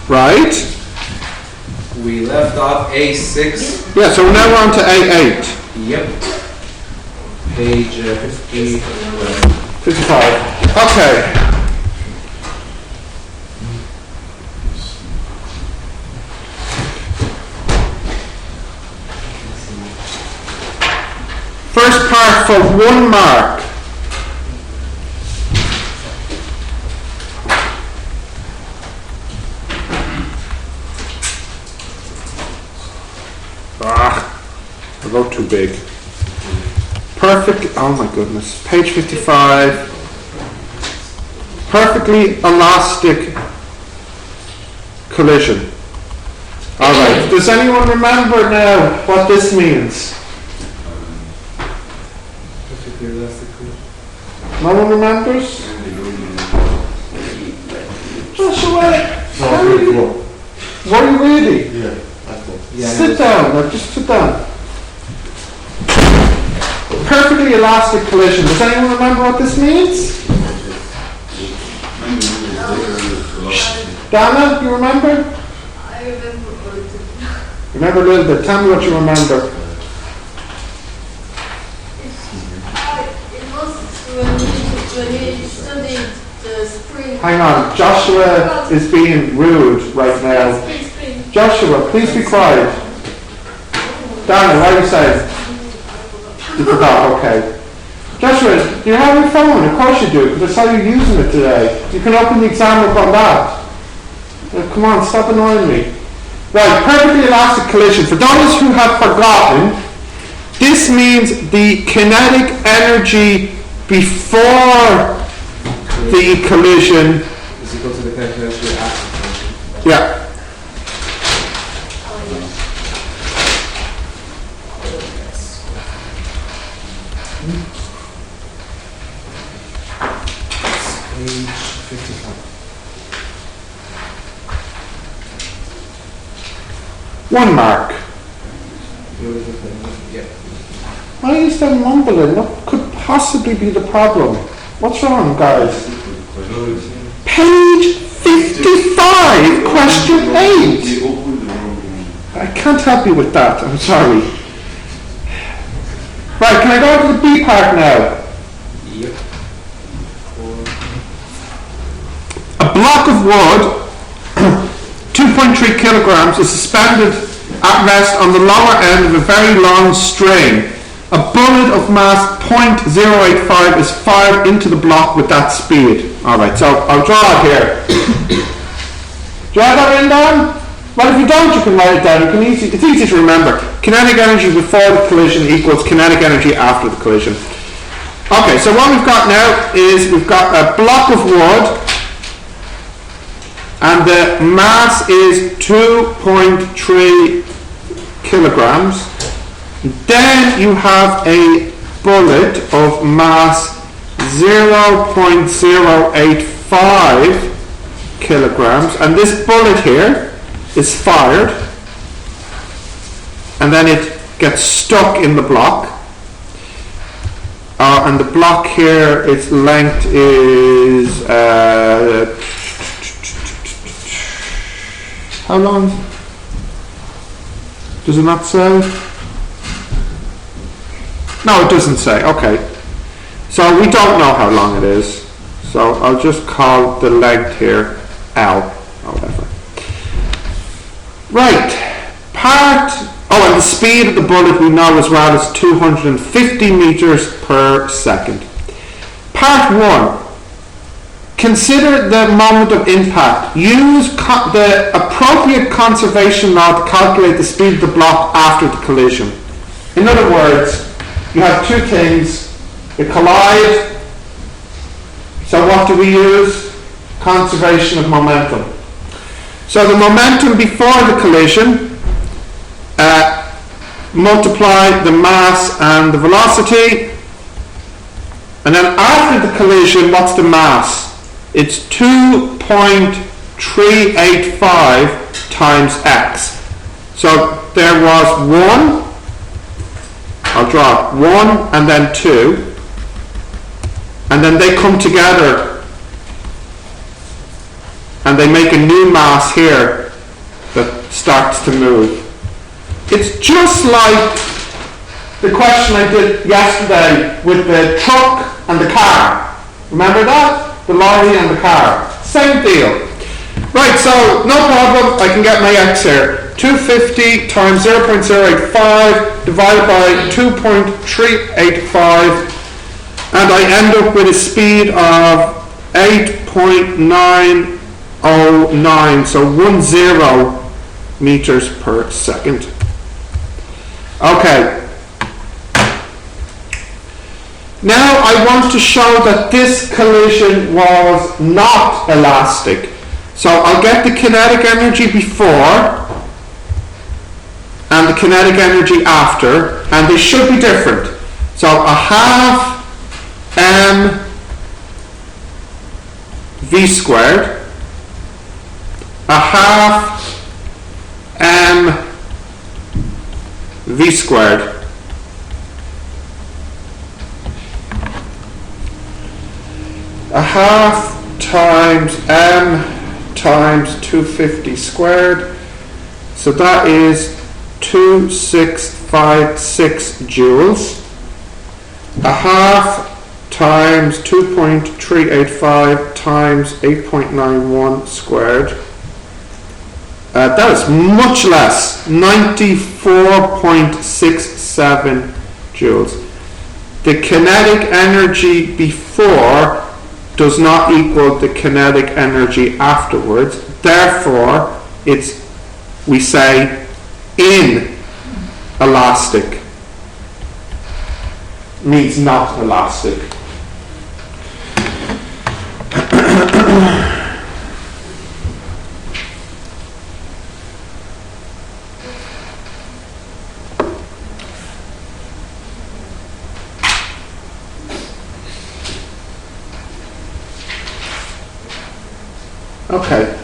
Right? We left off A6. Yeah, so now we're on to A8. Yep. Page 55. Okay. First part for 1 mark. I wrote too big. Perfect, oh my goodness. Page 55. Perfectly elastic collision. Alright, does anyone remember now what this means? No one remembers? Joshua, were you really? Yeah, I thought. Sit down, now just sit down. Perfectly elastic collision. Does anyone remember what this means? Dana, you remember? I remember a little bit. Remember a little bit. Tell me what you remember. It was when we studied the spring. Hang on, Joshua is being rude right now. Spring. Joshua, please be quiet. Dana, what are you saying? You forgot, okay. Joshua, do you have your phone? Of course you do, because I saw you using it today. You can open the exam book on that. Come on, stop annoying me. Right, perfectly elastic collision. For those who have forgotten, this means the kinetic energy before the collision. is equal to the kinetic energy after collision. Yeah. Page 55. 1 mark. Yep. Why is there mumbling? What could possibly be the problem? What's wrong, guys? Page 55, question 8. I can't help you with that, I'm sorry. Right, can I go to the B part now? Yep. A block of wood, 2.3 kilograms, is suspended at rest on the lower end of a very long string. A bullet of mass .085 is fired into the block with that speed. Alright, so I'll draw it here. Do you have that written down? Well, if you don't, you can write it down. It's easy to remember. Kinetic energy before the collision equals kinetic energy after the collision. Okay, so what we've got now is we've got a block of wood, and the mass is 2.3 kilograms. Then you have a bullet of mass 0.085 kilograms, and this bullet here is fired, and then it gets stuck in the block. And the block here, its length is how long? Does it not say? No, it doesn't say. Okay. So we don't know how long it is. So I'll just call the length here L or whatever. Right. And the speed of the bullet we know as well is 250 meters per second. Part 1. Consider the moment of impact. Use the appropriate conservation law to calculate the speed of the block after the collision. In other words, you have two things. They collide. So what do we use? Conservation of momentum. So the momentum before the collision, multiply the mass and the velocity, and then after the collision, what's the mass? It's 2.385 times x. So there was 1, I'll draw 1 and then 2, and then they come together and they make a new mass here that starts to move. It's just like the question I did yesterday with the truck and the car. Remember that? The lorry and the car. Same deal. Right, so no problem, I can get my x here. 250 times 0.085 divided by 2.385, and I end up with a speed of 8.909, so 10 meters per second. Okay. Now I want to show that this collision was not elastic. So I'll get the kinetic energy before and the kinetic energy after, and they should be different. So a half m v squared, a half m v squared. A half times m times 250 squared, so that is 2656 joules. A half times 2.385 times 8.91 squared, that is much less, 94.67 joules. The kinetic energy before does not equal the kinetic energy afterwards. Therefore, we say inelastic. Means not elastic. Okay.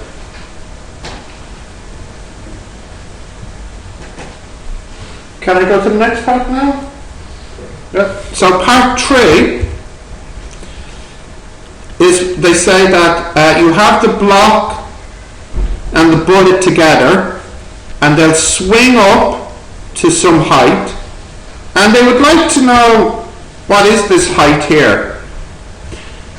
Can I go to the next part now? Yeah. So part 3 is, they say that you have the block and the bullet together, and they'll swing up to some height, and they would like to know what is this height here.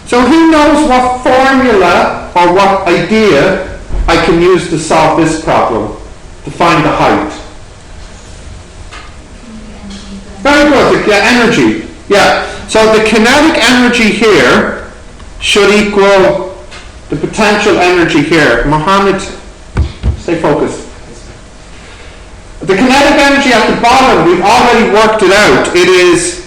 So who knows what formula or what idea I can use to solve this problem, to find the height? Very good, the energy. Yeah, so the kinetic energy here should equal the potential energy here. Mohammed, stay focused. The kinetic energy at the bottom, we've already worked it out. It is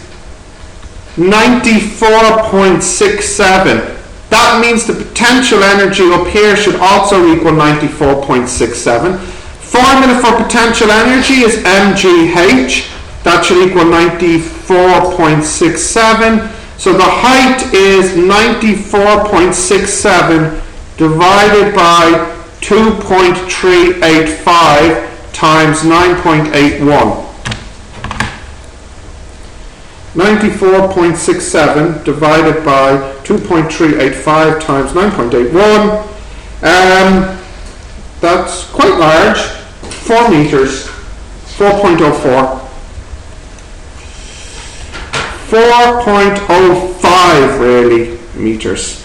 94.67. That means the potential energy up here should also equal 94.67. Formula for potential energy is mgh. That should equal 94.67. So the height is 94.67 divided by 2.385 times 9.81. 94.67 divided by 2.385 times 9.81. That's quite large. 4 meters. 4.04. 4.05 really meters.